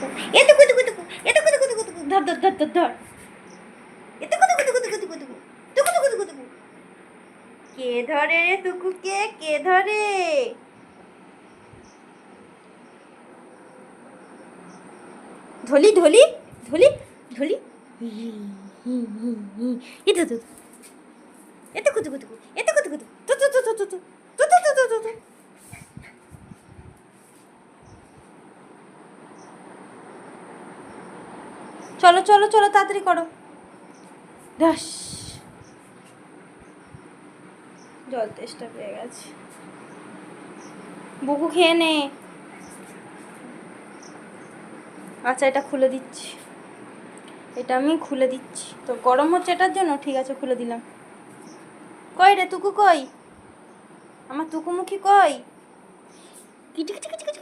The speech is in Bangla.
টুকু এটুকু টুকু টুকু এটুকু টুকু টুকু টুকু ধর ধর ধর ধর ধর এটুকু টুকু টুকু টুকু টুকু টুকু টুকু টুকু টুকু টুকু কে ধরে রে টুকুকে কে ধরে ধলি ধলি ধলি ধলি এটা তো এটুকু টুকু টুকু এটুকু টুকু টুকু তু তু তু তু তু তু তু তু তু তু তু চলো চলো চলো তাড়াতাড়ি করো দাস জল তেষ্টা পেয়ে গেছে বুকু খেয়ে নে আচ্ছা এটা খুলে দিচ্ছি এটা আমি খুলে দিচ্ছি তো গরম হচ্ছে এটার জন্য ঠিক আছে খুলে দিলাম কই রে টুকু কই আমার টুকুমুখী কই কিটি কিটি কিটি